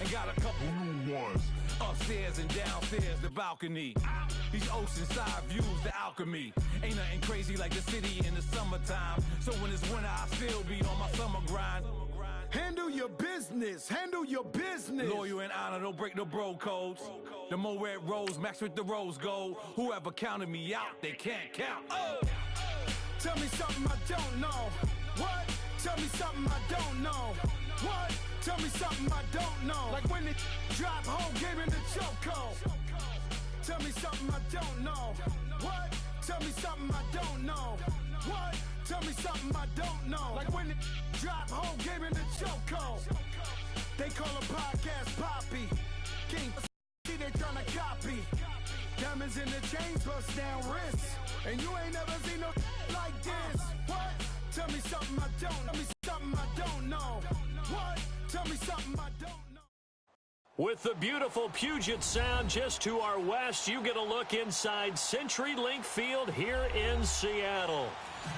and got a couple new ones. Upstairs and downstairs, the balcony. These oceanside views, the alchemy. Ain't nothing crazy like the city in the summertime. So when it's winter, I still be on my summer grind. Handle your business. Handle your business. Loyal and honor, don't break the bro codes. The more red rose, max with the rose gold. Whoever counted me out, they can't count. Oh! Tell me something I don't know. What? Tell me something I don't know. What? Tell me something I don't know. Like when it drop home, game in the chokehold. Tell me something I don't know. What? Tell me something I don't know. What? Tell me something I don't know. Like when it drop home, game in the chokehold. They call a podcast Poppy. King, see they tryna copy. Diamonds in the chains, bust down wrists. And you ain't never seen no like this. What? Tell me something I don't know. Tell me something I don't know. What? Tell me something I don't know. With the beautiful Puget Sound just to our west, you get a look inside CenturyLink Field here in Seattle.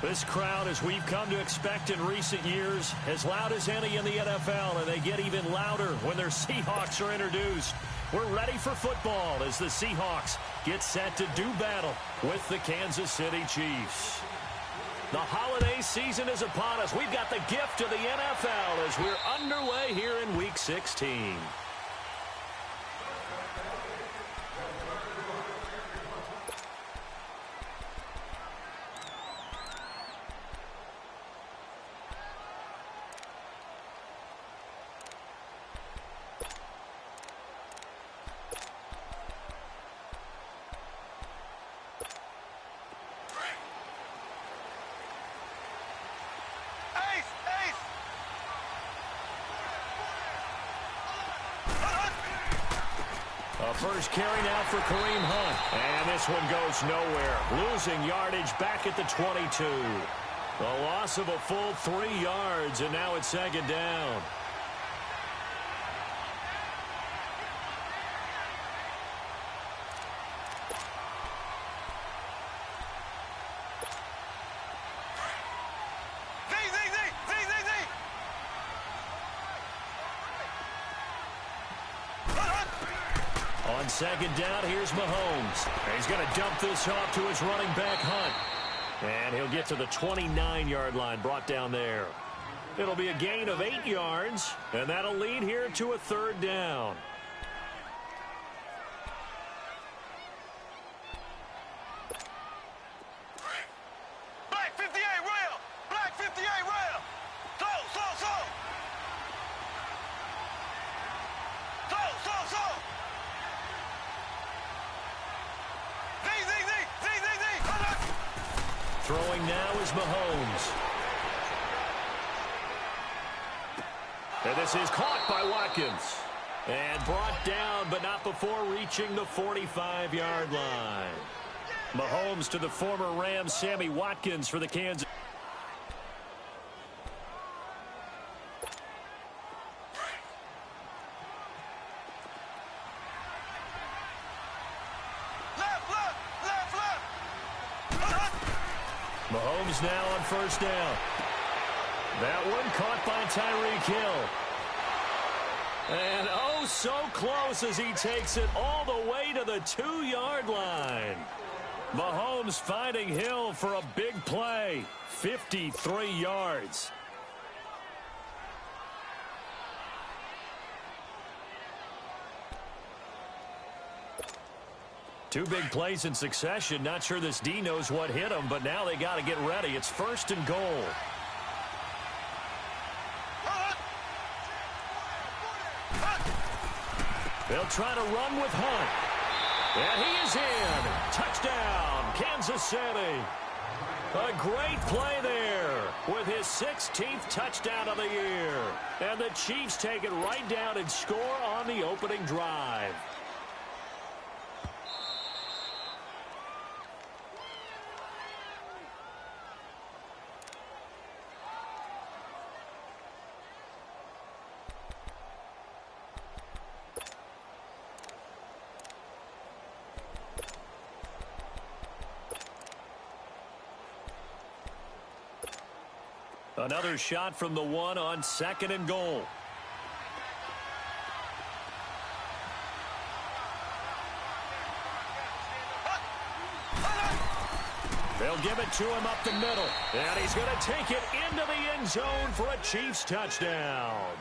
This crowd, as we've come to expect in recent years, as loud as any in the NFL, and they get even louder when their Seahawks are introduced. We're ready for football as the Seahawks get set to do battle with the Kansas City Chiefs. The holiday season is upon us. We've got the gift of the NFL as we're underway here in Week 16. First carry now for Kareem Hunt. And this one goes nowhere. Losing yardage back at the 22. The loss of a full 3 yards, and now it's second down. On second down, here's Mahomes. He's going to dump this off to his running back, Hunt. And he'll get to the 29-yard line, brought down there. It'll be a gain of 8 yards, and that'll lead here to a third down. Black 58 rail! Black 58 rail! Slow! Throwing now is Mahomes. And this is caught by Watkins. And brought down, but not before reaching the 45-yard line. Mahomes to the former Rams, Sammy Watkins for the Kansas. Mahomes now on first down. That one caught by Tyreek Hill. And oh, so close as he takes it all the way to the 2-yard line. Mahomes finding Hill for a big play. 53 yards. Two big plays in succession. Not sure this D knows what hit him, but now they got to get ready. It's first and goal. They'll try to run with Hunt. And he is in. Touchdown, Kansas City. A great play there with his 16th touchdown of the year. And the Chiefs take it right down and score on the opening drive. Another shot from the one on second and goal. They'll give it to him up the middle. And he's going to take it into the end zone for a Chiefs touchdown.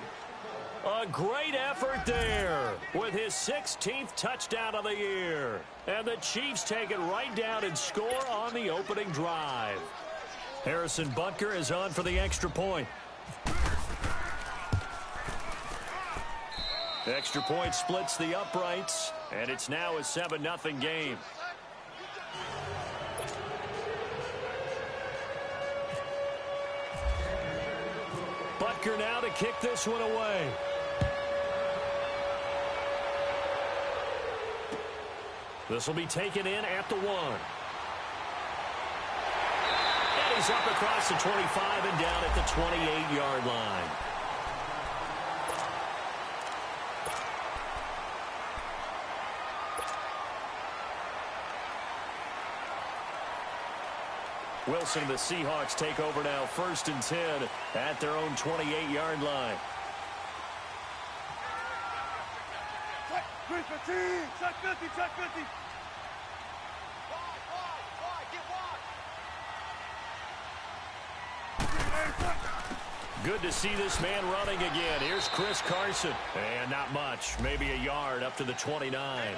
A great effort there with his 16th touchdown of the year. And the Chiefs take it right down and score on the opening drive. Harrison Butker is on for the extra point. Extra point splits the uprights, and it's now a 7-0 game. Butker now to kick this one away. This will be taken in at the 1. And he's up across the 25 and down at the 28-yard line. Wilson and the Seahawks take over now, 1st and 10 at their own 28-yard line. Check 50, check 50. Good to see this man running again. Here's Chris Carson. And not much, maybe a yard up to the 29.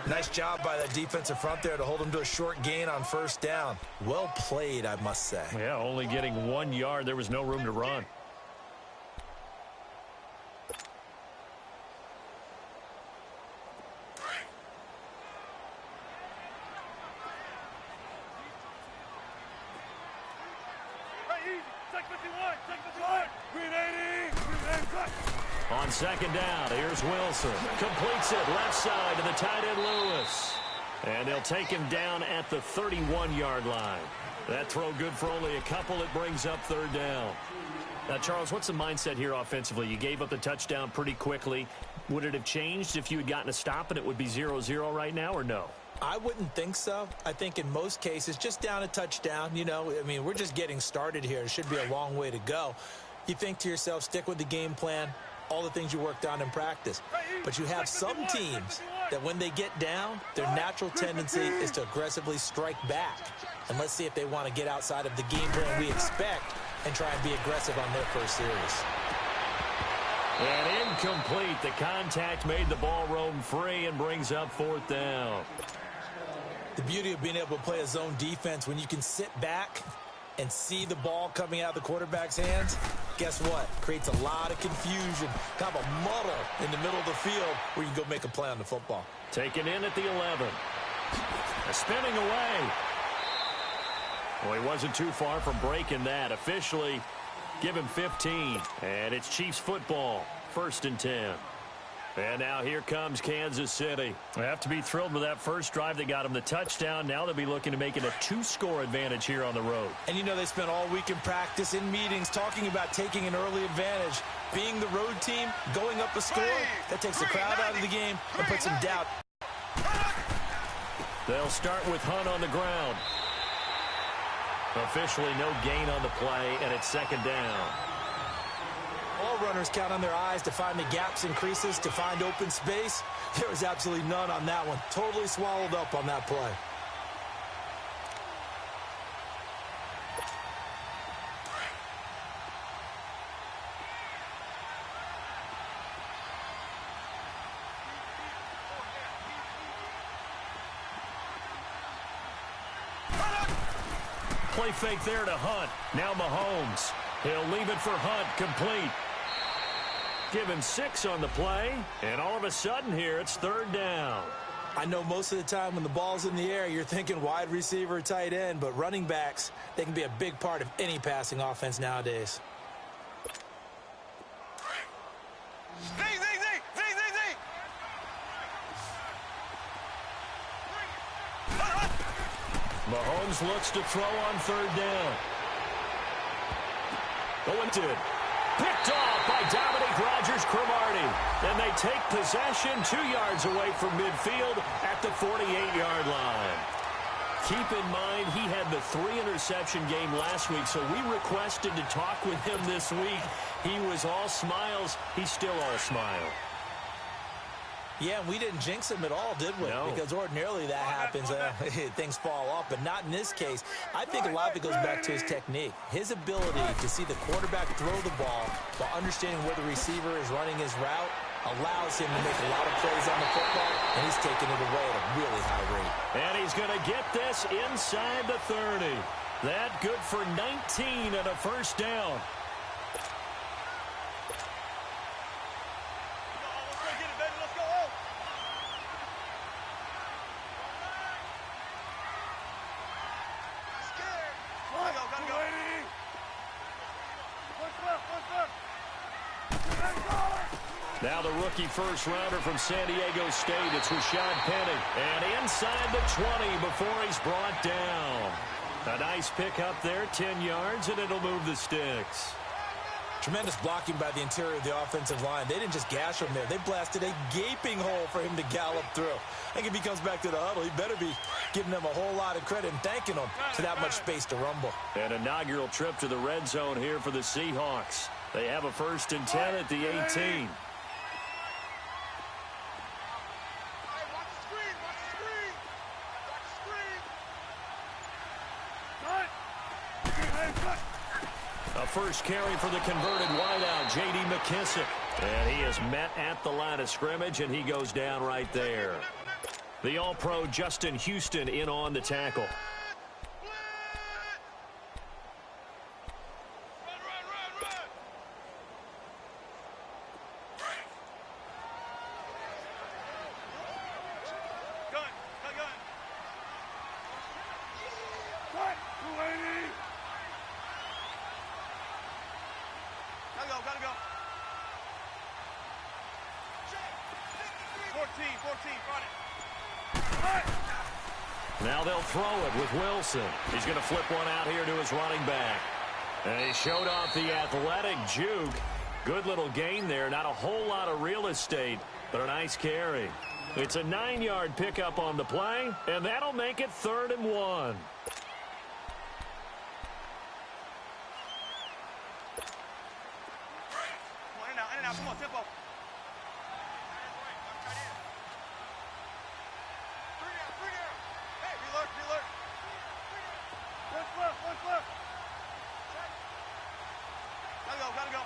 Nice job by that defensive front there to hold him to a short gain on 1st down. Well played, I must say. Yeah, only getting 1 yard. There was no room to run. On 2nd down, here's Wilson. Completes it left side to the tight end Lewis. And they'll take him down at the 31-yard line. That throw good for only a couple. It brings up 3rd down. Now, Charles, what's the mindset here offensively? You gave up the touchdown pretty quickly. Would it have changed if you had gotten a stop and it would be 0-0 right now, or no? I wouldn't think so. I think in most cases, just down a touchdown, you know, I mean, we're just getting started here. It should be a long way to go. You think to yourself, stick with the game plan, all the things you worked on in practice. But you have some teams that when they get down, their natural tendency is to aggressively strike back. And let's see if they want to get outside of the game plan we expect and try and be aggressive on their first series. And incomplete. The contact made the ball roam free and brings up 4th down. The beauty of being able to play a zone defense when you can sit back and see the ball coming out of the quarterback's hands, guess what? Creates a lot of confusion, kind of a muddle in the middle of the field where you can go make a play on the football. Taken in at the 11. Spinning away. Well, he wasn't too far from breaking that. Officially, give him 15. And it's Chiefs football, 1st and 10. And now here comes Kansas City. They have to be thrilled with that first drive that got them the touchdown. Now they'll be looking to make it a 2-score advantage here on the road. And you know they spent all week in practice, in meetings, talking about taking an early advantage. Being the road team, going up a score, that takes the crowd out of the game and puts some doubt. They'll start with Hunt on the ground. Officially no gain on the play, and it's 2nd down. All runners count on their eyes to find the gaps and creases, to find open space. There was absolutely none on that one. Totally swallowed up on that play. Play fake there to Hunt. Now Mahomes. He'll leave it for Hunt, complete. Give him 6 on the play, and all of a sudden here it's 3rd down. I know most of the time when the ball's in the air, you're thinking wide receiver, tight end, but running backs, they can be a big part of any passing offense nowadays. Mahomes looks to throw on 3rd down. Owenton. Picked off by Dominique Rodgers-Cromartie. And they take possession 2 yards away from midfield at the 48-yard line. Keep in mind he had the 3-interception game last week, so we requested to talk with him this week. He was all smiles. He's still all smile. Yeah, we didn't jinx him at all, did we? No. Because ordinarily that happens. Things fall off, but not in this case. I think a lot of it goes back to his technique. His ability to see the quarterback throw the ball while understanding where the receiver is running his route allows him to make a lot of plays on the football, and he's taking it away at a really high rate. And he's going to get this inside the 30. That good for 19 and a first down. Now the rookie first-rounder from San Diego State, it's Rashad Penny. And inside the 20 before he's brought down. A nice pick up there, 10 yards, and it'll move the sticks. Tremendous blocking by the interior of the offensive line. They didn't just gash him there. They blasted a gaping hole for him to gallop through. I think if he comes back to the huddle, he better be giving them a whole lot of credit and thanking them for that much space to rumble. An inaugural trip to the red zone here for the Seahawks. They have a 1st and 10 at the 18. A first carry for the converted wideout, J.D. McKissick. And he is met at the line of scrimmage, and he goes down right there. The All-Pro Justin Houston in on the tackle. Now they'll throw it with Wilson. He's going to flip one out here to his running back. And he showed off the athletic juke. Good little gain there. Not a whole lot of real estate, but a nice carry. It's a 9-yard pickup on the play, and that'll make it 3rd and 1. Come on, tempo. Gotta go.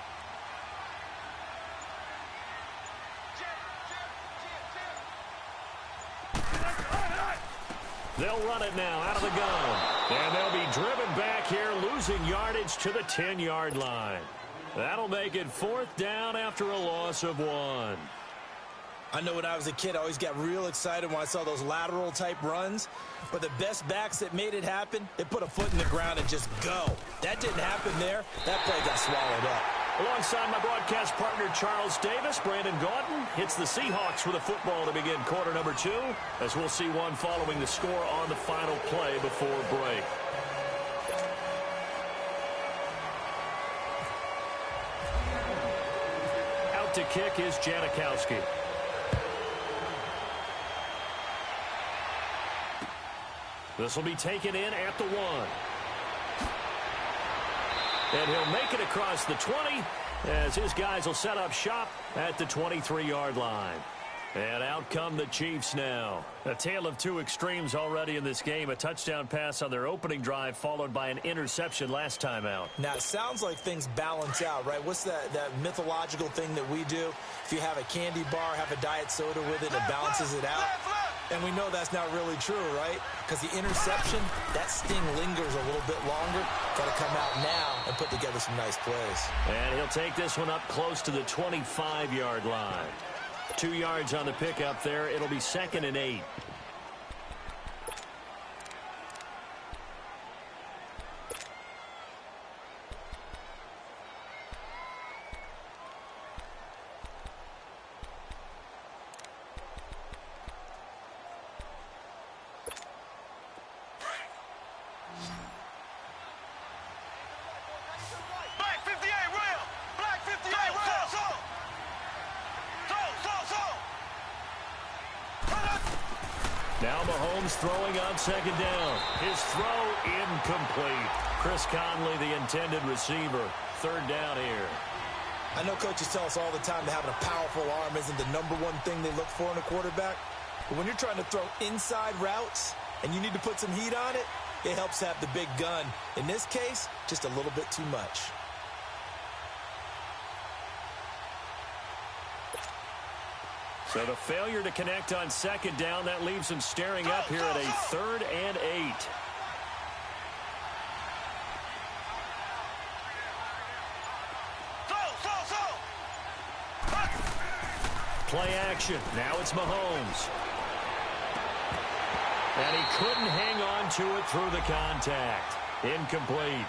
They'll run it now out of the gun. And they'll be driven back here, losing yardage to the 10-yard line. That'll make it 4th down after a loss of 1. I know when I was a kid, I always got real excited when I saw those lateral-type runs. But the best backs that made it happen, they put a foot in the ground and just go. That didn't happen there. That play got swallowed up. Alongside my broadcast partner, Charles Davis, Brandon Gaudin hits the Seahawks with a football to begin quarter number 2, as we'll see one following the score on the final play before break. Out to kick is Janikowski. This will be taken in at the 1. And he'll make it across the 20 as his guys will set up shop at the 23-yard line. And out come the Chiefs now. A tale of two extremes already in this game. A touchdown pass on their opening drive followed by an interception last time out. Now, it sounds like things balance out, right? What's that mythological thing that we do? If you have a candy bar, have a diet soda with it, it balances it out. And we know that's not really true, right? Because the interception, that sting lingers a little bit longer. Got to come out now and put together some nice plays. And he'll take this one up close to the 25-yard line. 2 yards on the pickup there. It'll be 2nd and 8. Now Mahomes throwing on 2nd down. His throw incomplete. Chris Conley, the intended receiver. 3rd down here. I know coaches tell us all the time that having a powerful arm isn't the #1 thing they look for in a quarterback. But when you're trying to throw inside routes and you need to put some heat on it, it helps have the big gun. In this case, just a little bit too much. So the failure to connect on second down, that leaves him staring up here at a 3rd and 8. Play action. Now it's Mahomes. And he couldn't hang on to it through the contact. Incomplete.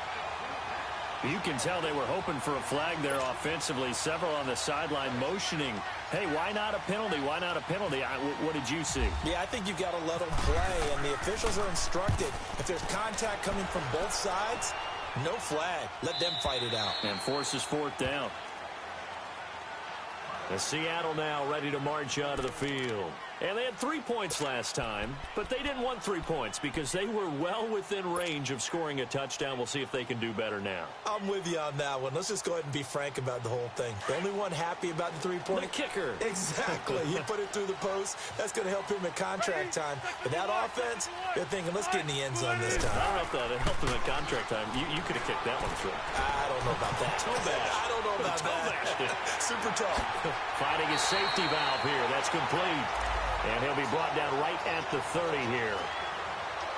You can tell they were hoping for a flag there offensively. Several on the sideline motioning, hey, why not a penalty? Why not a penalty? What did you see? Yeah, I think you've got to let them play, and the officials are instructed. If there's contact coming from both sides, no flag. Let them fight it out. And forces 4th down. The Seattle now ready to march out of the field. And they had 3 points last time, but they didn't want 3 points because they were well within range of scoring a touchdown. We'll see if they can do better now. I'm with you on that one. Let's just go ahead and be frank about the whole thing. The only one happy about the 3-point? The kicker. Exactly. He put it through the post. That's going to help him at contract time. But that offense, they're thinking, let's get in the end zone this time. I don't know if that helped him at contract time. You could have kicked that one through. I don't know about that. Toe bash. I don't know about that. Super tall. Finding his safety valve here. That's complete. And he'll be brought down right at the 30 here.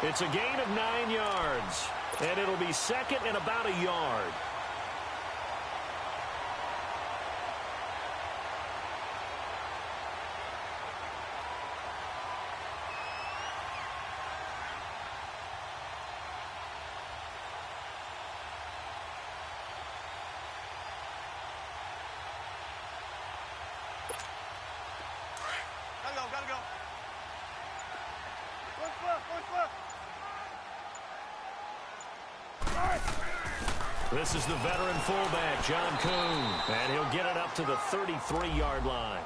It's a gain of 9 yards. And it'll be 2nd and about a yard. Gotta go. This is the veteran fullback, John Kuhn. And he'll get it up to the 33-yard line.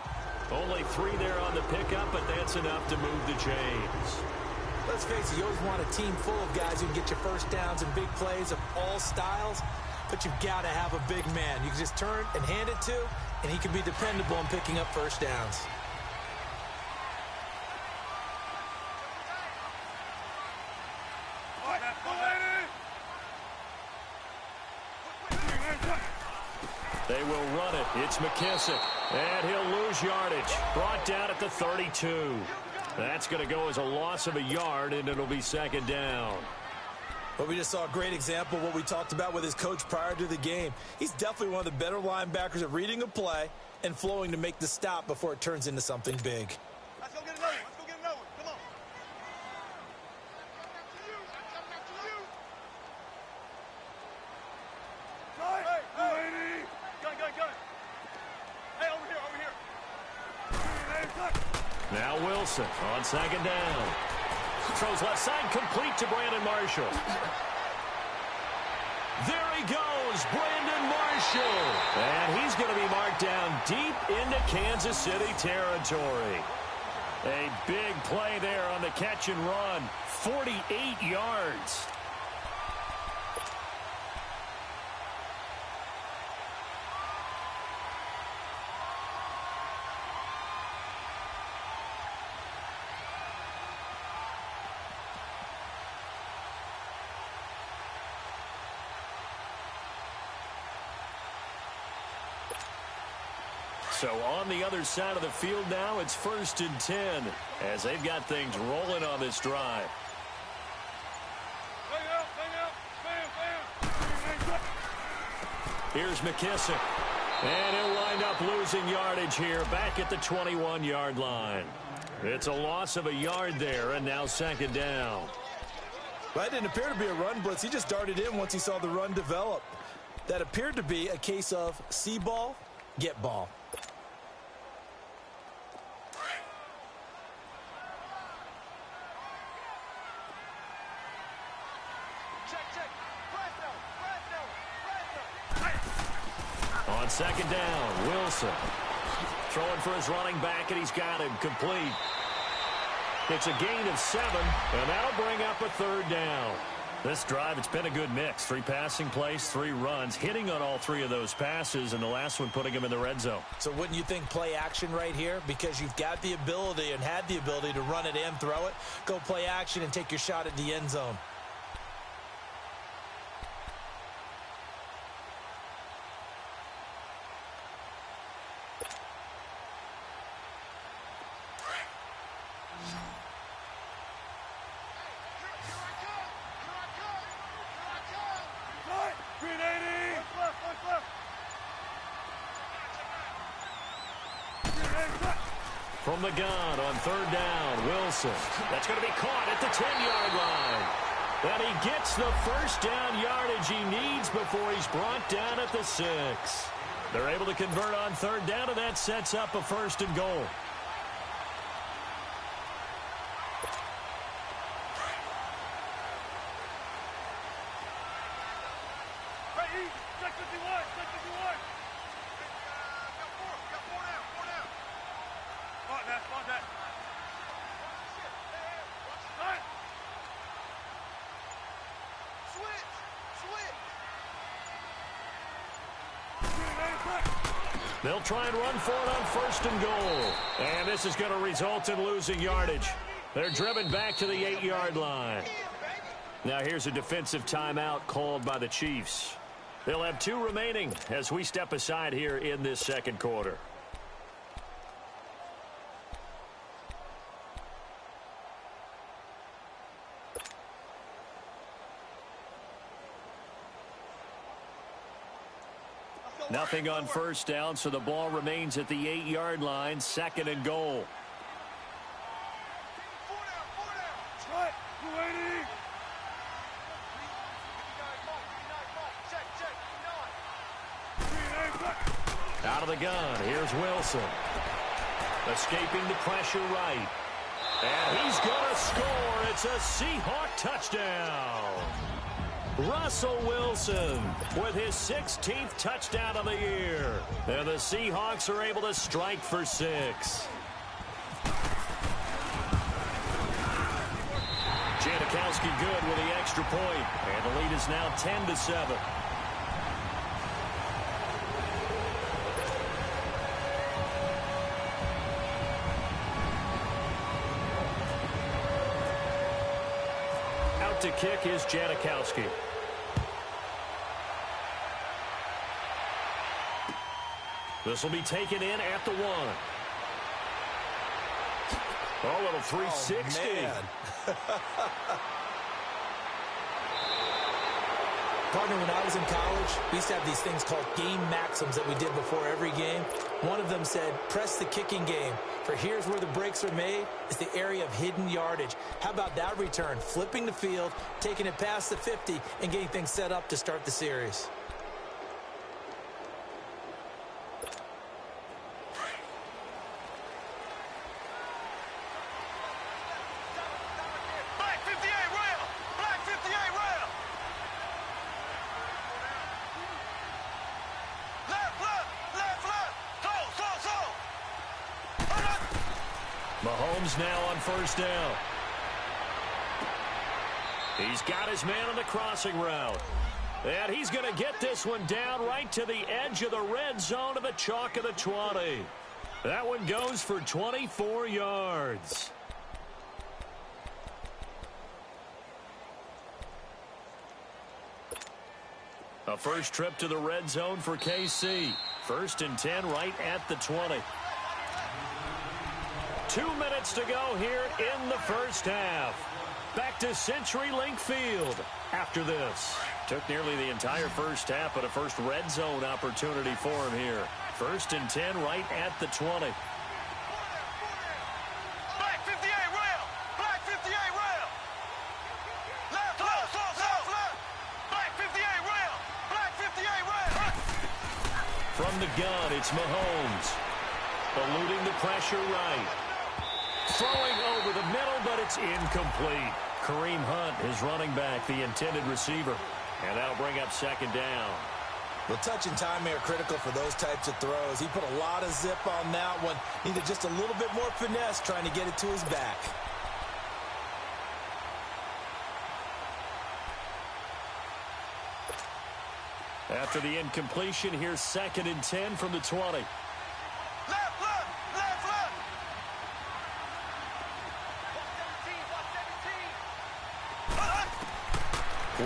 Only 3 there on the pickup, but that's enough to move the chains. Let's face it, you always want a team full of guys who can get you first downs and big plays of all styles, but you've got to have a big man you can just turn and hand it to, and he can be dependable in picking up first downs. They will run it. It's McKissick. And he'll lose yardage. Brought down at the 32. That's going to go as a loss of a yard, and it'll be 2nd down. But we just saw a great example of what we talked about with his coach prior to the game. He's definitely one of the better linebackers at reading a play and flowing to make the stop before it turns into something big. Let's go get another one. Let's go get another one. Come on. Hey. Gun. Hey, over here. Now Wilson on 2nd down. Throws left side, complete to Brandon Marshall. There he goes, Brandon Marshall. And he's going to be marked down deep into Kansas City territory. A big play there on the catch and run. 48 yards. So on the other side of the field now, it's 1st and 10 as they've got things rolling on this drive. Here's McKissick. And he'll wind up losing yardage here back at the 21-yard line. It's a loss of a yard there, and now 2nd down. Well, that didn't appear to be a run blitz. He just darted in once he saw the run develop. That appeared to be a case of see ball, get ball. On 2nd down, Wilson. Throwing for his running back, and he's got him complete. It's a gain of 7, and that'll bring up a 3rd down. This drive, it's been a good mix. 3 passing plays, 3 runs, hitting on all 3 of those passes, and the last one putting him in the red zone. So wouldn't you think play action right here? Because you've got the ability and had the ability to run it and throw it. Go play action and take your shot at the end zone. From the gun on 3rd down, Wilson. That's going to be caught at the 10-yard line. And he gets the first down yardage he needs before he's brought down at the 6. They're able to convert on 3rd down, and that sets up a 1st and goal. They'll try and run for it on 1st and goal. And this is going to result in losing yardage. They're driven back to the 8-yard line. Now here's a defensive timeout called by the Chiefs. They'll have 2 remaining as we step aside here in this 2nd quarter. Nothing on 1st down, so the ball remains at the 8-yard line, 2nd and goal. Out of the gun, here's Wilson. Escaping the pressure right. And he's going to score. It's a Seahawk touchdown. Russell Wilson with his 16th touchdown of the year. And the Seahawks are able to strike for 6. Janikowski good with the extra point. And the lead is now 10-7. Out to kick is Janikowski. This will be taken in at the 1. Oh, little 360. Oh, Partner, when I was in college, we used to have these things called game maxims that we did before every game. One of them said, press the kicking game. For here's where the breaks are made. It's the area of hidden yardage. How about that return? Flipping the field, taking it past the 50, and getting things set up to start the series. Mahomes now on 1st down. He's got his man on the crossing route. And he's going to get this one down right to the edge of the red zone of the chalk of the 20. That one goes for 24 yards. A first trip to the red zone for KC. 1st and 10 right at the 20. 2 minutes to go here in the 1st half. Back to CenturyLink Field after this. Took nearly the entire 1st half, but a first red zone opportunity for him here. 1st and 10 right at the 20. Black 58 rail! Black 58 rail! Left, left, left, left! Black 58 rail! Black 58 rail! From the gun, it's Mahomes. Eluding the pressure right. Throwing over the middle, but it's incomplete. Kareem Hunt, his running back, the intended receiver. And that'll bring up 2nd down. Well, touch and timing are critical for those types of throws. He put a lot of zip on that one. Needed just a little bit more finesse trying to get it to his back. After the incompletion, here's 2nd and 10 from the 20. Left, left, left, left.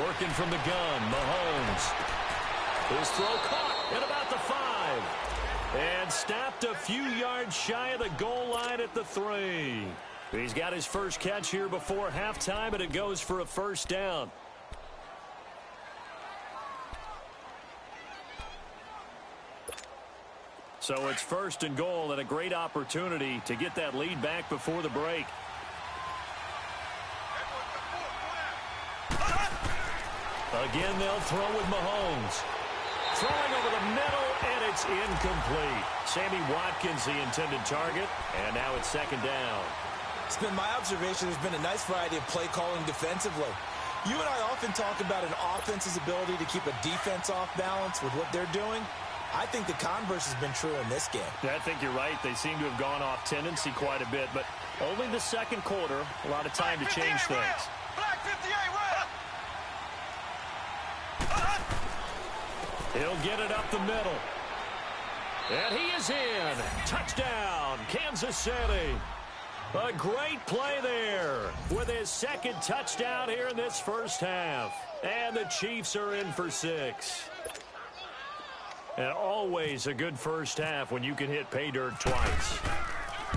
Working from the gun, Mahomes. His throw caught at about the 5. And stopped a few yards shy of the goal line at the 3. He's got his first catch here before halftime, and it goes for a first down. So it's 1st and goal and a great opportunity to get that lead back before the break. Again, they'll throw with Mahomes. Throwing over the middle, and it's incomplete. Sammy Watkins, the intended target, and now it's 2nd down. It's been my observation there's been a nice variety of play calling defensively. You and I often talk about an offense's ability to keep a defense off balance with what they're doing. I think the converse has been true in this game. Yeah, I think you're right. They seem to have gone off tendency quite a bit, but only the 2nd quarter, a lot of time to change things. Black 58 red. He'll get it up the middle. And he is in. Touchdown, Kansas City. A great play there with his 2nd touchdown here in this first half. And the Chiefs are in for 6. And always a good first half when you can hit pay dirt twice.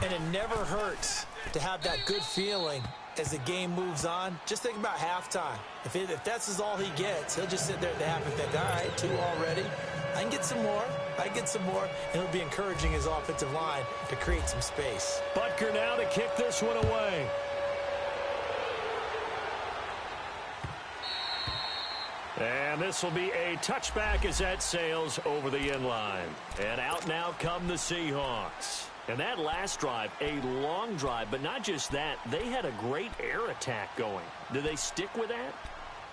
And it never hurts to have that good feeling as the game moves on. Just think about halftime. If that's all he gets, he'll just sit there at the half and think, all right, 2 already. I can get some more. I get some more. And he'll be encouraging his offensive line to create some space. Butker now to kick this one away. And this will be a touchback as that sails over the end line. And out now come the Seahawks. And that last drive, a long drive, but not just that. They had a great air attack going. Do they stick with that?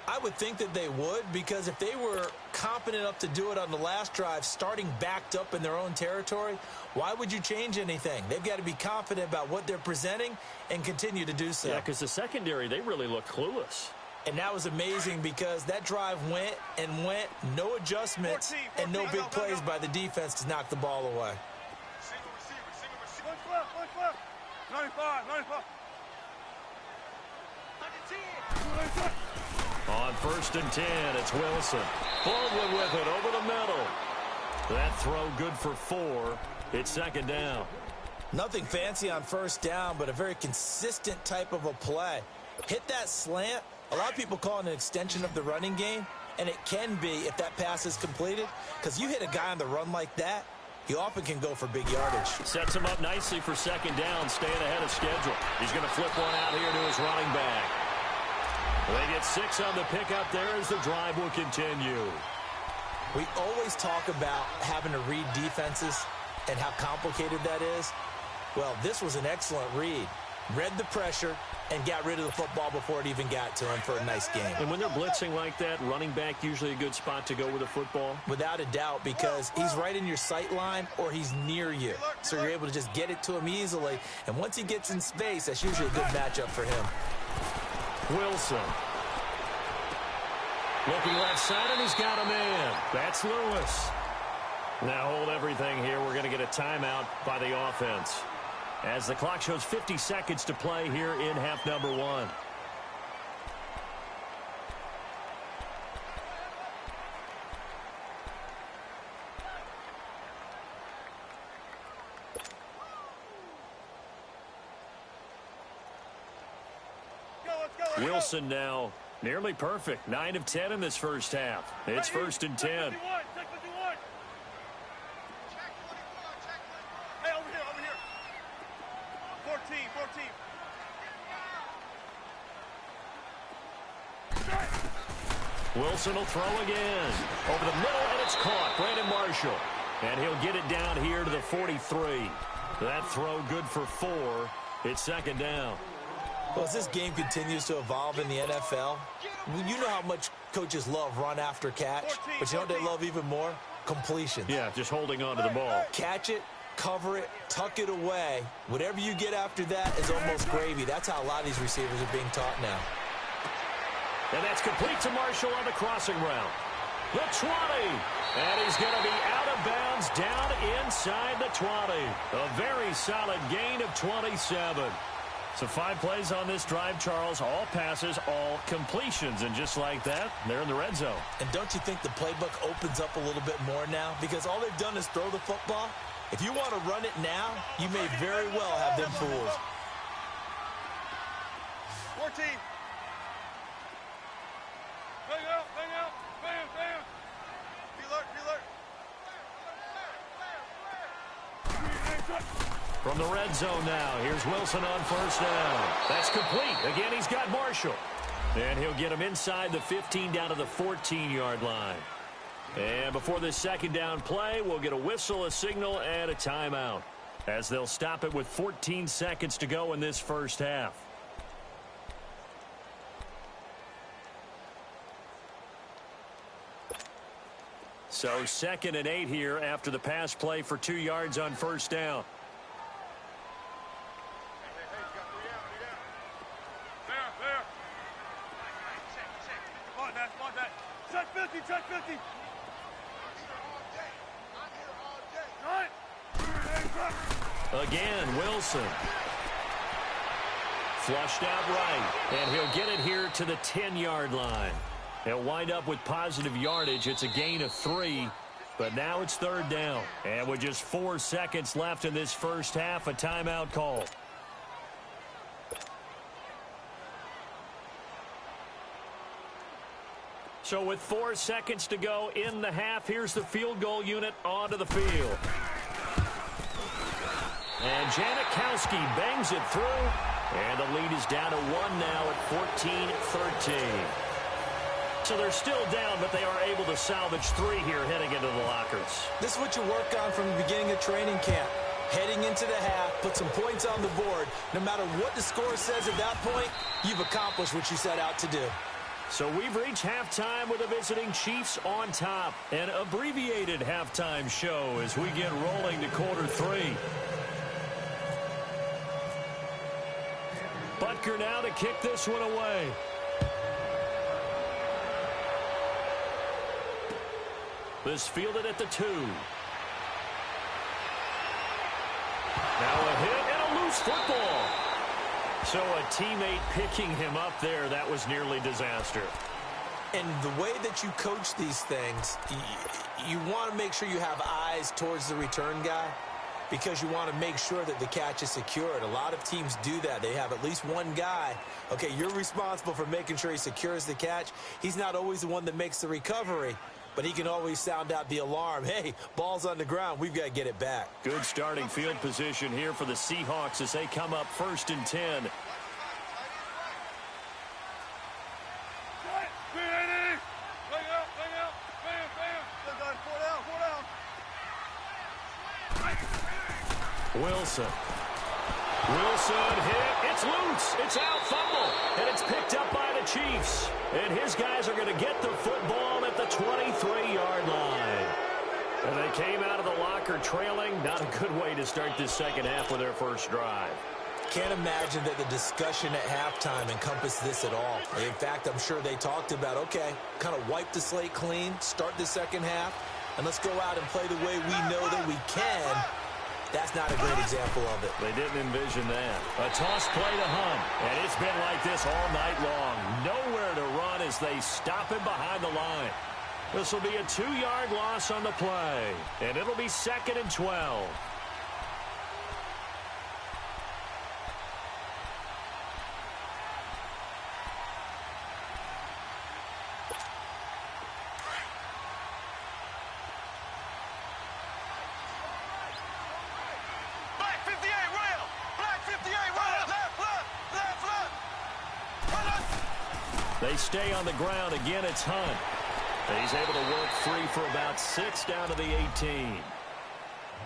I would think that they would, because if they were confident enough to do it on the last drive, starting backed up in their own territory, why would you change anything? They've got to be confident about what they're presenting and continue to do so. Yeah, because the secondary, they really look clueless. And that was amazing because that drive went and went, no adjustments, 14, and no big plays by the defense to knock the ball away. Single receiver. One left. 95, 95. 110. On 1st and 10, it's Wilson. Baldwin with it over the middle. That throw good for 4. It's 2nd down. Nothing fancy on 1st down, but a very consistent type of a play. Hit that slant. A lot of people call it an extension of the running game, and it can be if that pass is completed, because you hit a guy on the run like that, he often can go for big yardage. Sets him up nicely for 2nd down, staying ahead of schedule. He's going to flip one out here to his running back. They get 6 on the pickup there as the drive will continue. We always talk about having to read defenses and how complicated that is. Well, this was an excellent read. Read the pressure and got rid of the football before it even got to him for a nice game. And when they're blitzing like that, running back usually a good spot to go with the football? Without a doubt, because he's right in your sight line or he's near you. So you're able to just get it to him easily. And once he gets in space, that's usually a good matchup for him. Wilson. Looking left side, and he's got a man. That's Lewis. Now hold everything here. We're going to get a timeout by the offense, as the clock shows 50 seconds to play here in half number 1. Wilson now nearly perfect. 9 of 10 in this first half. It's 1st and 10. Hey, over here. 14. Wilson will throw again. Over the middle, and it's caught. Brandon Marshall. And he'll get it down here to the 43. That throw good for 4. It's 2nd down. Well, as this game continues to evolve in the NFL, you know how much coaches love run after catch, but you know what they love even more? Completions. Yeah, just holding on to the ball. Catch it, cover it, tuck it away. Whatever you get after that is almost gravy. That's how a lot of these receivers are being taught now. And that's complete to Marshall on the crossing route. the 20. And he's going to be out of bounds down inside the 20. A very solid gain of 27. So 5 plays on this drive, Charles. All passes, all completions. And just like that, they're in the red zone. And don't you think the playbook opens up a little bit more now? Because all they've done is throw the football. If you want to run it now, you may very well have them fooled. 14. Bang out, bang out, bam, bam. Be alert. From the red zone now, here's Wilson on first down. That's complete. Again, he's got Marshall. And he'll get him inside the 15 down to the 14-yard line. And before this second down play, we'll get a whistle, a signal, and a timeout, as they'll stop it with 14 seconds to go in this first half. So 2nd and 8 here after the pass play for 2 yards on first down. Check 50. Again, Wilson. Flushed out right. And he'll get it here to the 10-yard line. He'll wind up with positive yardage. It's a gain of 3. But now it's 3rd down. And with just 4 seconds left in this first half, a timeout call. So with 4 seconds to go in the half, here's the field goal unit onto the field. And Janikowski bangs it through. And the lead is down to 1 now at 14-13. So they're still down, but they are able to salvage 3 here heading into the lockers. This is what you work on from the beginning of training camp. Heading into the half, put some points on the board. No matter what the score says at that point, you've accomplished what you set out to do. So we've reached halftime with the visiting Chiefs on top. An abbreviated halftime show as we get rolling to quarter 3. Butker now to kick this one away. This fielded at the 2. Now a hit and a loose football. So a teammate picking him up there, that was nearly disaster. And the way that you coach these things, you want to make sure you have eyes towards the return guy because you want to make sure that the catch is secured. A lot of teams do that. They have at least one guy. Okay, you're responsible for making sure he secures the catch. He's not always the one that makes the recovery, but he can always sound out the alarm. Hey, ball's on the ground. We've got to get it back. Good starting field position here for the Seahawks as they come up 1st and 10. Wilson hit. It's loose. It's out. Fumble. And it's picked up by the Chiefs. And his guys are going to get the football at the 23-yard line. And they came out of the locker trailing. Not a good way to start this second half with their first drive. Can't imagine that the discussion at halftime encompassed this at all. In fact, I'm sure they talked about, okay, kind of wipe the slate clean, start the second half, and let's go out and play the way we know that we can. That's not a great example of it. They didn't envision that. A toss play to Hunt. And it's been like this all night long. Nowhere to run as they stop him behind the line. This will be a 2-yard loss on the play. And it'll be 2nd and 12. They stay on the ground. Again, it's Hunt. He's able to work free for about 6 down to the 18.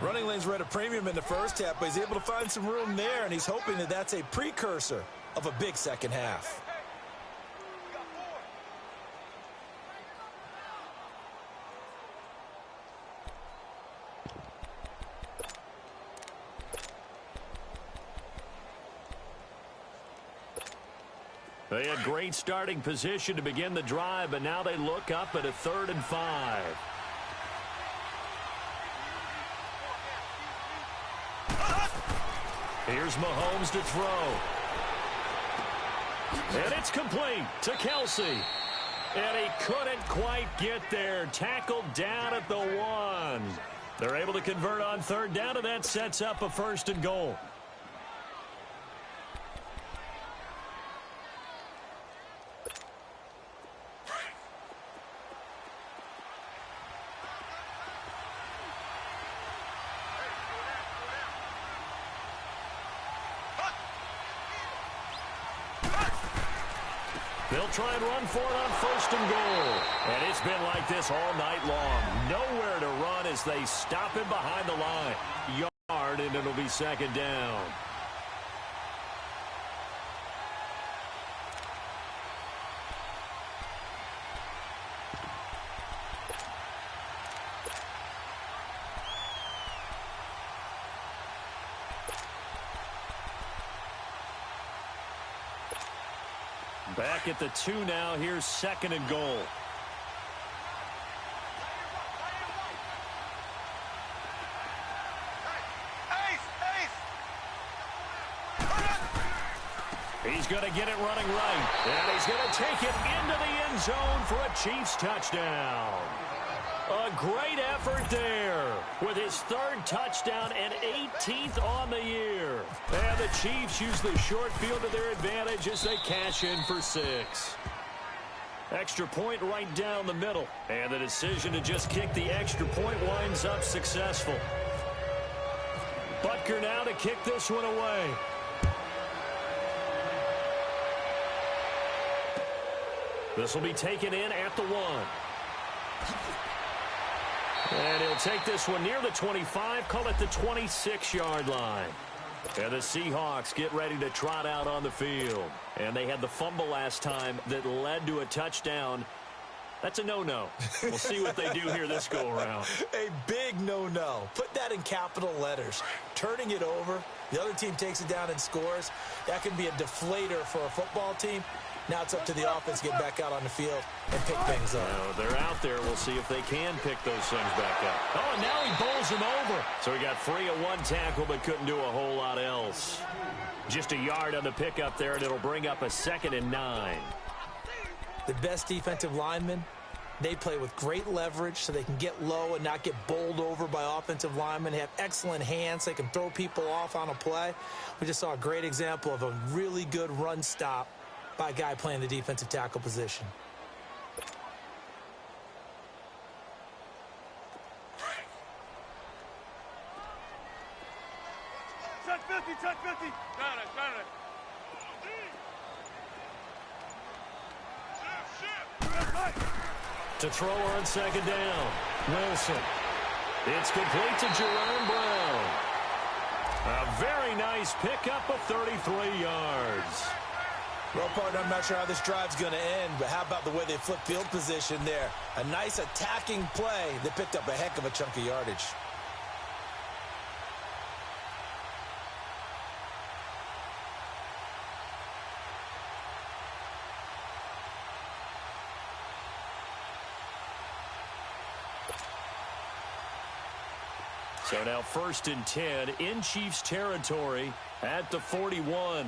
Running lanes were at a premium in the first half, but he's able to find some room there, and he's hoping that that's a precursor of a big second half. They had great starting position to begin the drive, but now they look up at a 3rd and 5. Here's Mahomes to throw. And it's complete to Kelsey. And he couldn't quite get there. Tackled down at the 1. They're able to convert on 3rd down, and that sets up a 1st and goal. They'll try and run for it on 1st and goal. And it's been like this all night long. Nowhere to run as they stop him behind the line. Yard, and it'll be 2nd down. Back at the 2 now. Here's 2nd and goal. He's going to get it running right. And he's going to take it into the end zone for a Chiefs touchdown. A great effort there with his 3rd touchdown and 18th on the year. And the Chiefs use the short field to their advantage as they cash in for 6. Extra point right down the middle. And the decision to just kick the extra point winds up successful. Butker now to kick this one away. This will be taken in at the 1. And he'll take this one near the 25, call it the 26-yard line. And the Seahawks get ready to trot out on the field. And they had the fumble last time that led to a touchdown. That's a no-no. We'll see what they do here this go-around. A big no-no. Put that in capital letters. Turning it over, the other team takes it down and scores. That can be a deflator for a football team. Now it's up to the offense to get back out on the field and pick things up. Now they're out there. We'll see if they can pick those things back up. Oh, and now he bowls him over. So he got free of 1 tackle but couldn't do a whole lot else. Just a yard on the pickup there, and it'll bring up a 2nd and 9. The best defensive linemen, they play with great leverage so they can get low and not get bowled over by offensive linemen. They have excellent hands. They can throw people off on a play. We just saw a great example of a really good run stop by a guy playing the defensive tackle position. Check 50, check 50. Got it, got it. To throw on 2nd down, Wilson. It's complete to Jerome Brown. A very nice pickup of 33 yards. Well, partner, I'm not sure how this drive's going to end, but how about the way they flip field position there? A nice attacking play that picked up a heck of a chunk of yardage. So now 1st and 10 in Chiefs territory at the 41.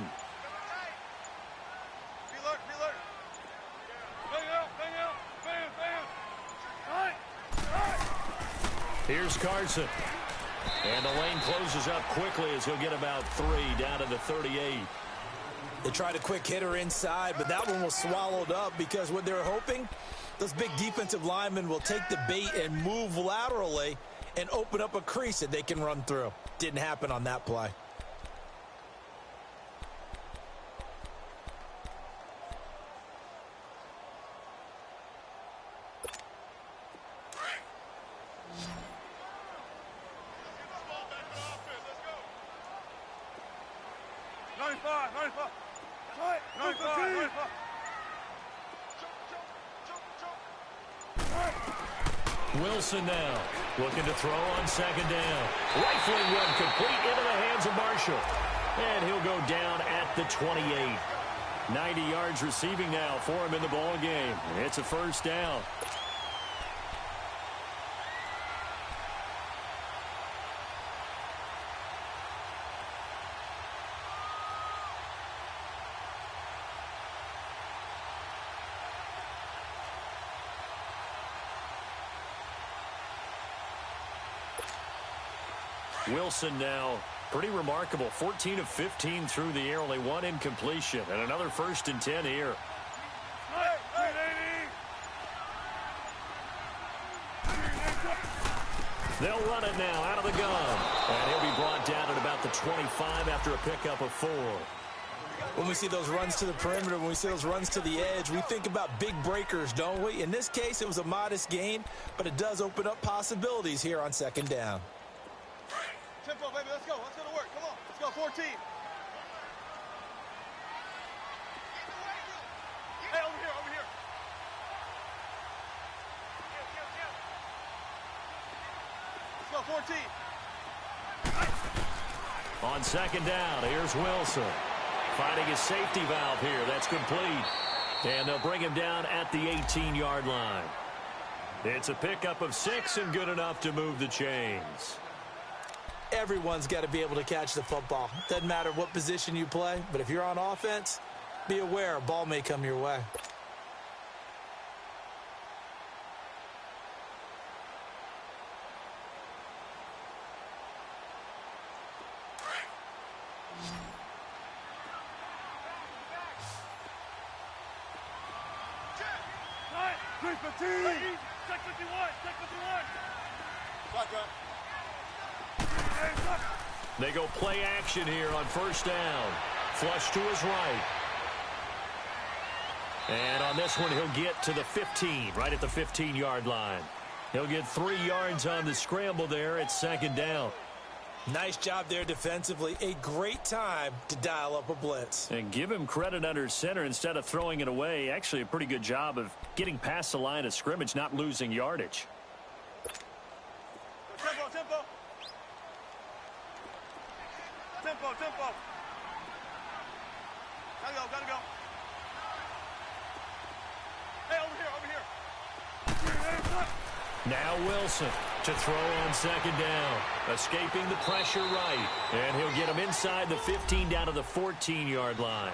Here's Carson. And the lane closes up quickly as he'll get about 3 down to the 38. They tried a quick hitter inside, but that one was swallowed up because what they're hoping, those big defensive linemen will take the bait and move laterally and open up a crease that they can run through. Didn't happen on that play. Wilson now looking to throw on 2nd down. Rifling one complete into the hands of Marshall. And he'll go down at the 28. 90 yards receiving now for him in the ball game. It's a first down. Wilson now, pretty remarkable. 14 of 15 through the air, only one incompletion, and another 1st and 10 here. They'll run it now out of the gun, and he'll be brought down at about the 25 after a pickup of 4. When we see those runs to the perimeter, when we see those runs to the edge, we think about big breakers, don't we? In this case, it was a modest gain, but it does open up possibilities here on 2nd down. Tempo, baby, let's go. Let's go to work. Come on. Let's go, 14. Hey, over here, over here. Let's go, 14. On 2nd down, here's Wilson. Finding his safety valve here. That's complete. And they'll bring him down at the 18-yard line. It's a pickup of 6 and good enough to move the chains. Everyone's got to be able to catch the football. Doesn't matter what position you play, but if you're on offense, be aware a ball may come your way. Check 51. They go play action here on 1st down. Flush to his right. And on this one, he'll get to the 15, right at the 15-yard line. He'll get 3 yards on the scramble there at 2nd down. Nice job there defensively. A great time to dial up a blitz. And give him credit under center instead of throwing it away. Actually, a pretty good job of getting past the line of scrimmage, not losing yardage. Tempo, tempo. Tempo, tempo. Gotta go. Hey, over here. Now Wilson to throw on 2nd down. Escaping the pressure right. And he'll get him inside the 15 down to the 14-yard line.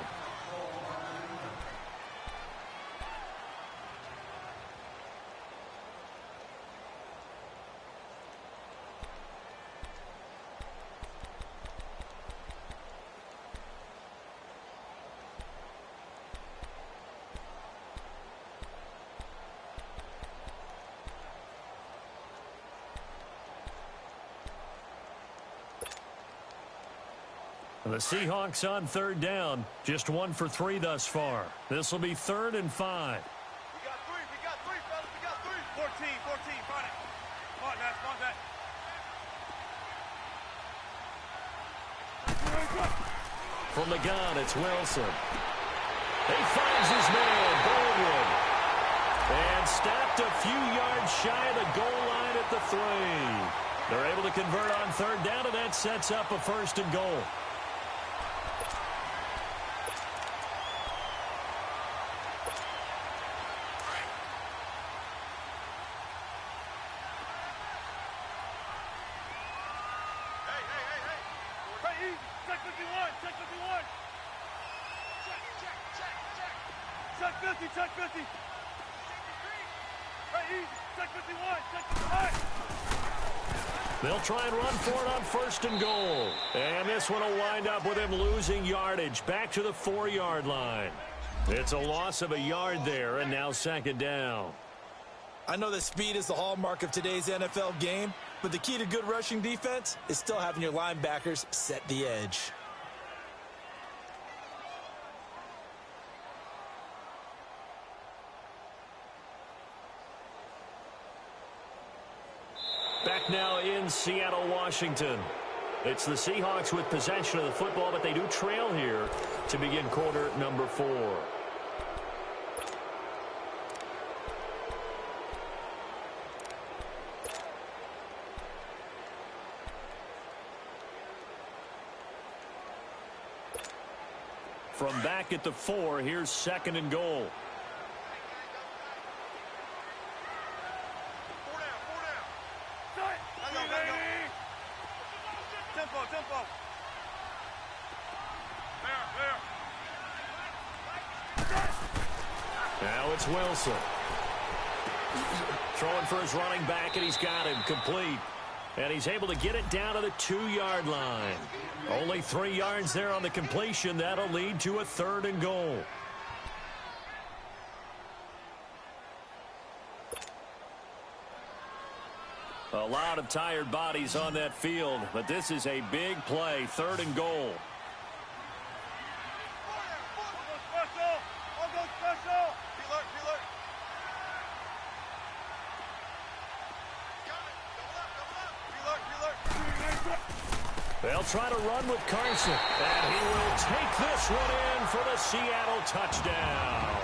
The Seahawks on 3rd down. Just 1 for 3 thus far. This will be 3rd and 5. We got 3, fellas. We got 3. 14, find it. Come on, Matt, From the gun, it's Wilson. He finds his man, Baldwin. And stopped a few yards shy of the goal line at the 3. They're able to convert on 3rd down, and that sets up a 1st and goal. Check 50. Hey, easy. Check 51. Check 51. They'll try and run for it on 1st and goal. And this one will wind up with him losing yardage back to the 4-yard line. It's a loss of a yard there, and now 2nd down. I know that speed is the hallmark of today's NFL game, but the key to good rushing defense is still having your linebackers set the edge. Back now in Seattle, Washington. It's the Seahawks with possession of the football, but they do trail here to begin quarter number 4. From back at the 4, here's 2nd and goal. Now it's Wilson. Throwing for his running back, and he's got him complete. And he's able to get it down to the 2-yard line. Only 3 yards there on the completion. That'll lead to a 3rd and goal. A lot of tired bodies on that field, but this is a big play. 3rd and goal. They'll try to run with Carson, and he will take this one in for the Seattle touchdown.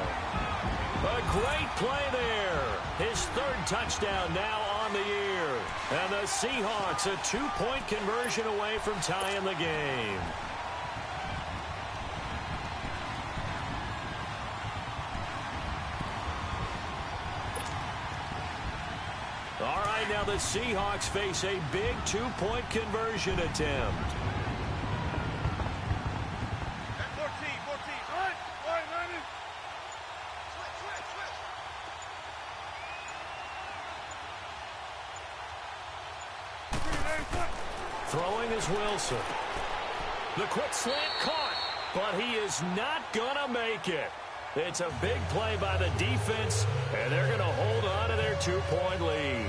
A great play there. His 3rd touchdown now on the year. And the Seahawks a 2-point conversion away from tying the game. All right, now the Seahawks face a big 2-point conversion attempt. Throwing is Wilson. The quick slant caught, but he is not going to make it. It's a big play by the defense, and they're going to hold on to their 2-point lead.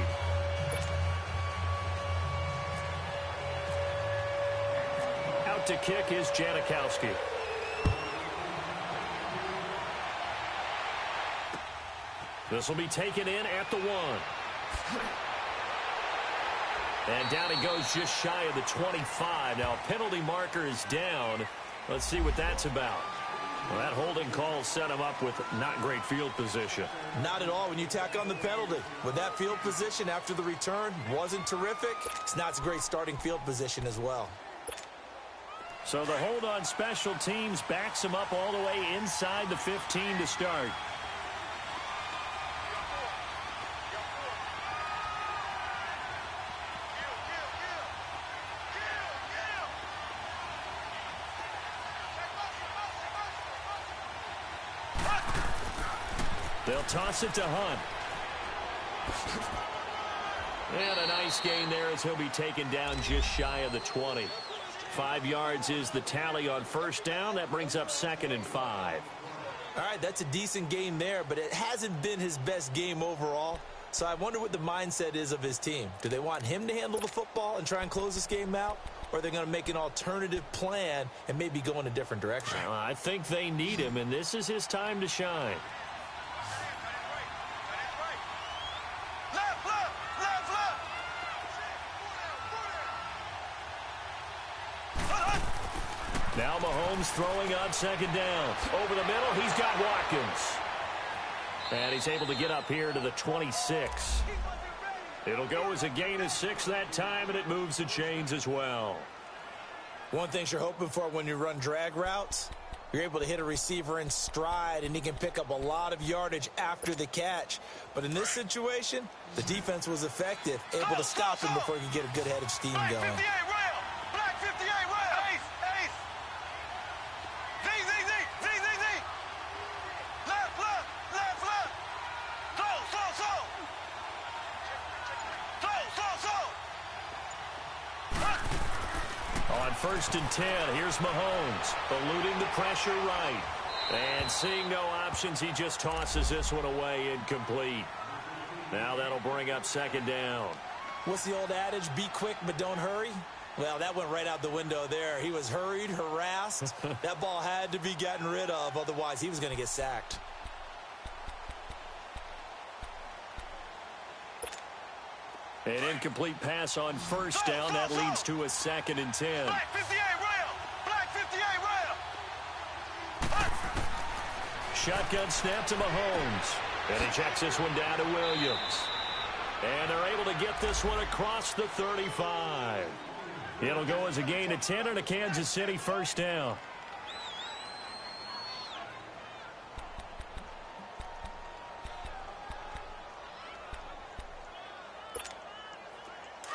Out to kick is Janikowski. This will be taken in at the 1. And down he goes just shy of the 25. Now, penalty marker is down. Let's see what that's about. Well, that holding call set him up with not great field position. Not at all when you tack on the penalty. With that field position after the return wasn't terrific. It's not a great starting field position as well. So the hold on special teams backs him up all the way inside the 15 to start. They'll toss it to Hunt. And a nice gain there as he'll be taken down just shy of the 20. 5 yards is the tally on 1st down. That brings up 2nd and 5. All right, that's a decent game there, but it hasn't been his best game overall. So I wonder what the mindset is of his team. Do they want him to handle the football and try and close this game out? Or are they going to make an alternative plan and maybe go in a different direction? Well, I think they need him, and this is his time to shine. Now Mahomes throwing on 2nd down. Over the middle, he's got Watkins. And he's able to get up here to the 26. It'll go as a gain of 6 that time, and it moves the chains as well. One thing you're hoping for when you run drag routes, you're able to hit a receiver in stride, and he can pick up a lot of yardage after the catch. But in this situation, the defense was effective, able to stop him before he could get a good head of steam going. On 1st and 10, here's Mahomes, eluding the pressure right. And seeing no options, he just tosses this one away incomplete. Now that'll bring up 2nd down. What's the old adage, be quick but don't hurry? Well, that went right out the window there. He was hurried, harassed. That ball had to be gotten rid of, otherwise he was going to get sacked. An incomplete pass on 1st down. That leads to a 2nd and 10. Black 58 rail. Black 58 rail. Shotgun snap to Mahomes. And he checks this one down to Williams. And they're able to get this one across the 35. It'll go as a gain of 10 and a Kansas City 1st down.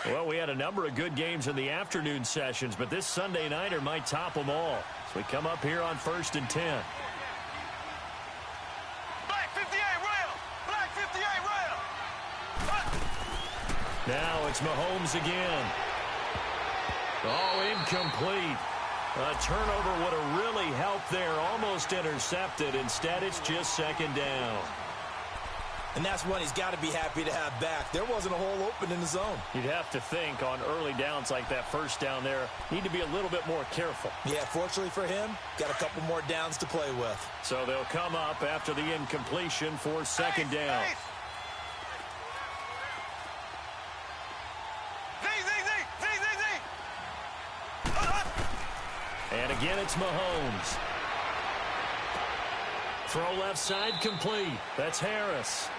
Well, we had a number of good games in the afternoon sessions, but this Sunday nighter might top them all. So we come up here on 1st and 10. Black 58 rail. Black 58 rail. Now it's Mahomes again. Oh, incomplete. A turnover would have really helped there. Almost intercepted. Instead, it's just 2nd down. And that's one he's got to be happy to have back. There wasn't a hole open in the zone. You'd have to think on early downs like that 1st down there, need to be a little bit more careful. Yeah, fortunately for him, got a couple more downs to play with. So they'll come up after the incompletion for 2nd down. And again, it's Mahomes. Throw left side complete. That's Harris.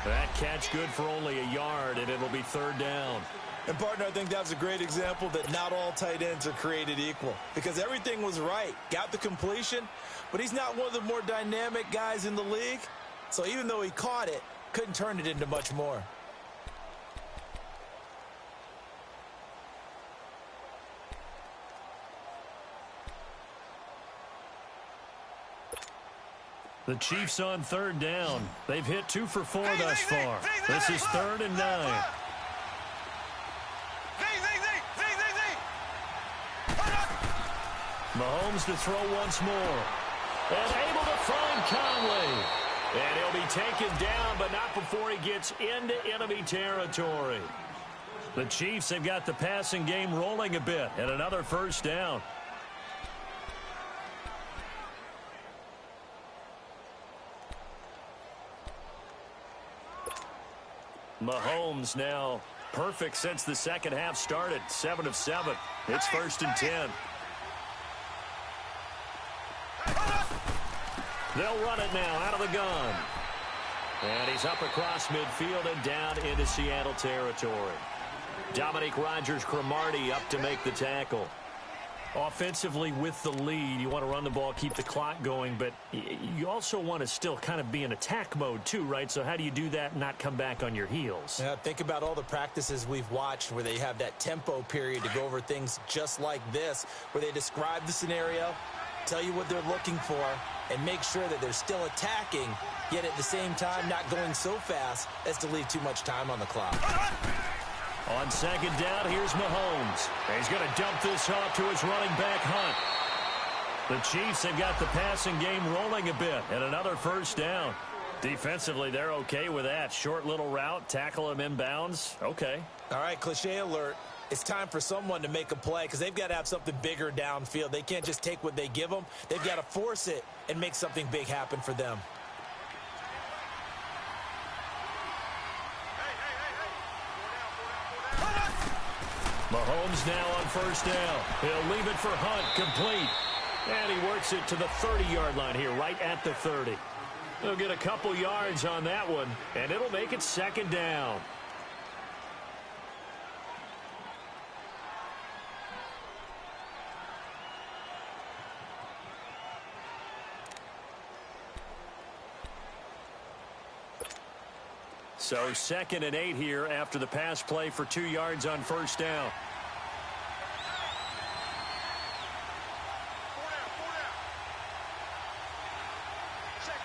That catch good for only a yard, and it'll be 3rd down. And, partner, I think that's a great example that not all tight ends are created equal. Because everything was right. Got the completion, but he's not one of the more dynamic guys in the league. So even though he caught it, couldn't turn it into much more. The Chiefs on 3rd down. They've hit 2 for 4 thus far. This is 3rd and 9. Mahomes to throw once more. And able to find Conley. And he'll be taken down, but not before he gets into enemy territory. The Chiefs have got the passing game rolling a bit. And another 1st down. Mahomes now perfect since the 2nd half started. 7 of 7. It's 1st and 10. They'll run it now out of the gun. And he's up across midfield and down into Seattle territory. Dominique Rodgers-Cromartie up to make the tackle. Offensively with the lead, you want to run the ball, keep the clock going, but you also want to still kind of be in attack mode too, right? So how do you do that and not come back on your heels? Yeah, think about all the practices we've watched where they have that tempo period to go over things just like this, where they describe the scenario, tell you what they're looking for, and make sure that they're still attacking, yet at the same time not going so fast as to leave too much time on the clock. On 2nd down, here's Mahomes. He's going to dump this off to his running back, Hunt. The Chiefs have got the passing game rolling a bit, and another 1st down. Defensively, they're okay with that. Short little route, tackle him inbounds. Okay. All right, cliche alert. It's time for someone to make a play because they've got to have something bigger downfield. They can't just take what they give them. They've got to force it and make something big happen for them. Mahomes now on 1st down. He'll leave it for Hunt, complete. And he works it to the 30-yard line here, right at the 30. He'll get a couple yards on that one, and it'll make it 2nd down. So 2nd and 8 here after the pass play for 2 yards on 1st down.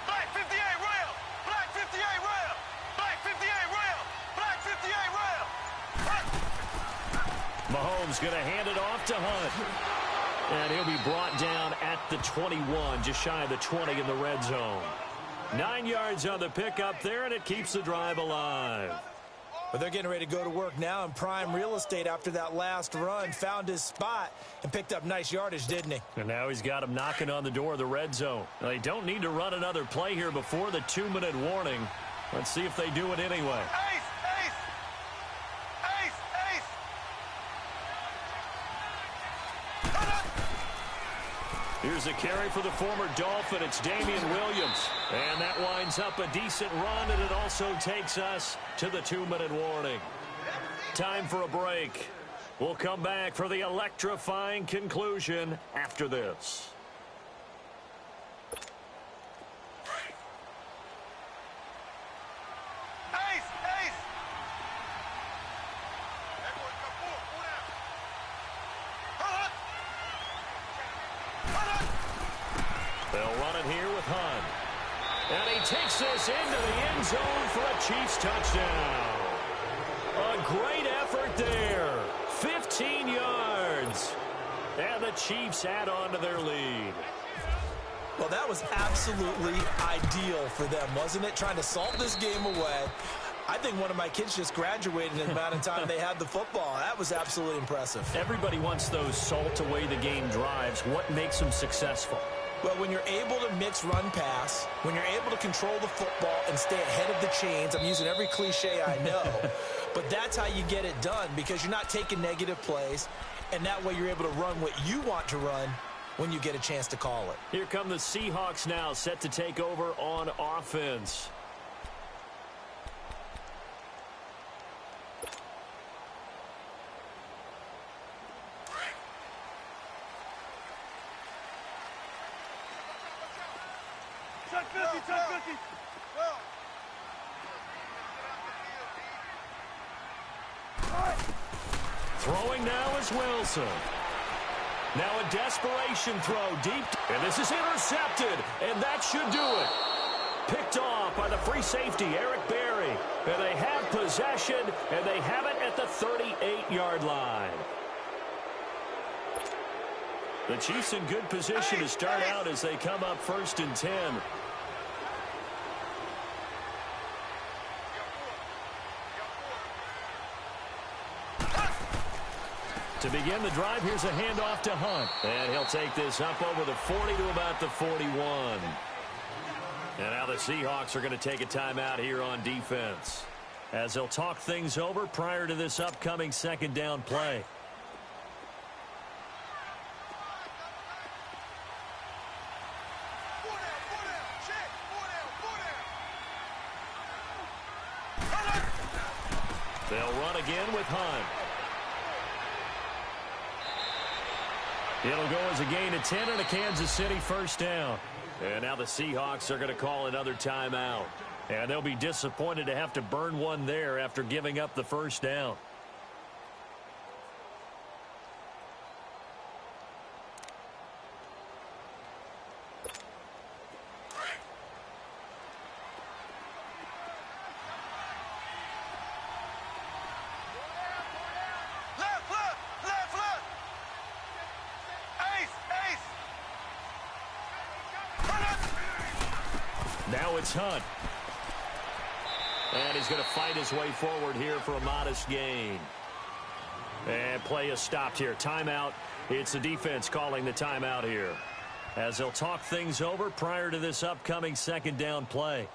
Black 58 rail. Black 58 rail. Black 58 rail. Black 58 rail. Mahomes going to hand it off to Hunt. And he'll be brought down at the 21, just shy of the 20 in the red zone. 9 yards on the pickup there, and it keeps the drive alive. But they're getting ready to go to work now in prime real estate after that last run. Found his spot and picked up nice yardage, didn't he? And now he's got him knocking on the door of the red zone. They don't need to run another play here before the 2-minute warning. Let's see if they do it anyway. Ace, ace. Ace, ace. Here's a carry for the former Dolphin. It's Damian Williams. And that winds up a decent run, and it also takes us to the 2-minute warning. Time for a break. We'll come back for the electrifying conclusion after this. Ace, ace. They'll run it here with Hunt. And he takes this into the end zone for a Chiefs touchdown. A great effort there. 15 yards. And the Chiefs add on to their lead. Well, that was absolutely ideal for them, wasn't it? Trying to salt this game away. I think one of my kids just graduated in the amount of time they had the football. That was absolutely impressive. Everybody wants those salt away the game drives. What makes them successful? Well, when you're able to mix run-pass, when you're able to control the football and stay ahead of the chains, I'm using every cliche I know, but that's how you get it done because you're not taking negative plays, and that way you're able to run what you want to run when you get a chance to call it. Here come the Seahawks now, set to take over on offense. Throwing now is Wilson. Now a desperation throw deep. And this is intercepted. And that should do it. Picked off by the free safety, Eric Berry. And they have possession. And they have it at the 38-yard line. The Chiefs in good position to start out as they come up 1st and 10. To begin the drive, here's a handoff to Hunt. And he'll take this up over the 40 to about the 41. And now the Seahawks are going to take a timeout here on defense, as they'll talk things over prior to this upcoming 2nd down play. They'll run again with Hunt. It'll go as a gain of 10 and a Kansas City 1st down. And now the Seahawks are going to call another timeout. And they'll be disappointed to have to burn one there after giving up the 1st down. Now it's Hunt. And he's going to fight his way forward here for a modest gain. And play is stopped here. Timeout. It's the defense calling the timeout here, as they'll talk things over prior to this upcoming 2nd down play.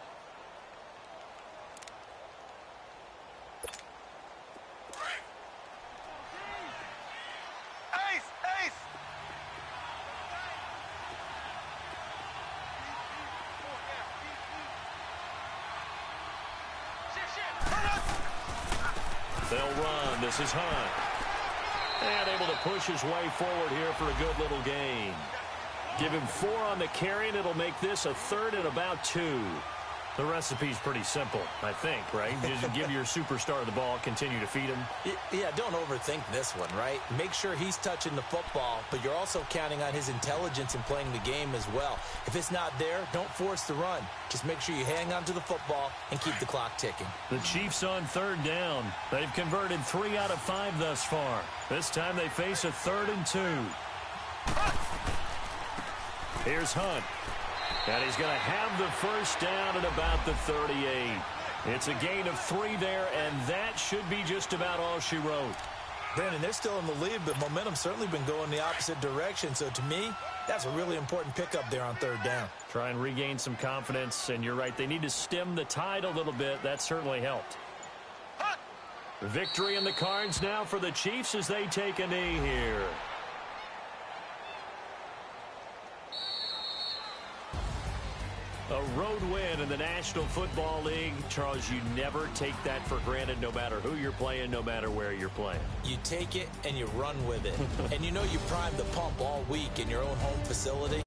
They'll run. This is Hunt. And able to push his way forward here for a good little gain. Give him 4 on the carry, and it'll make this a 3rd and about 2. The recipe's pretty simple, I think, right? Just give your superstar the ball, continue to feed him. Yeah, don't overthink this one, right? Make sure he's touching the football, but you're also counting on his intelligence in playing the game as well. If it's not there, don't force the run. Just make sure you hang on to the football and keep the clock ticking. The Chiefs on 3rd down. They've converted 3 out of 5 thus far. This time they face a 3rd and 2. Here's Hunt. And he's going to have the 1st down at about the 38. It's a gain of 3 there, and that should be just about all she wrote. Brandon, they're still in the lead, but momentum's certainly been going the opposite direction. So to me, that's a really important pickup there on 3rd down. Try and regain some confidence, and you're right. They need to stem the tide a little bit. That certainly helped. Victory in the cards now for the Chiefs as they take a knee here. A road win in the National Football League. Charles, you never take that for granted, no matter who you're playing, no matter where you're playing. You take it and you run with it. And you know you primed the pump all week in your own home facility.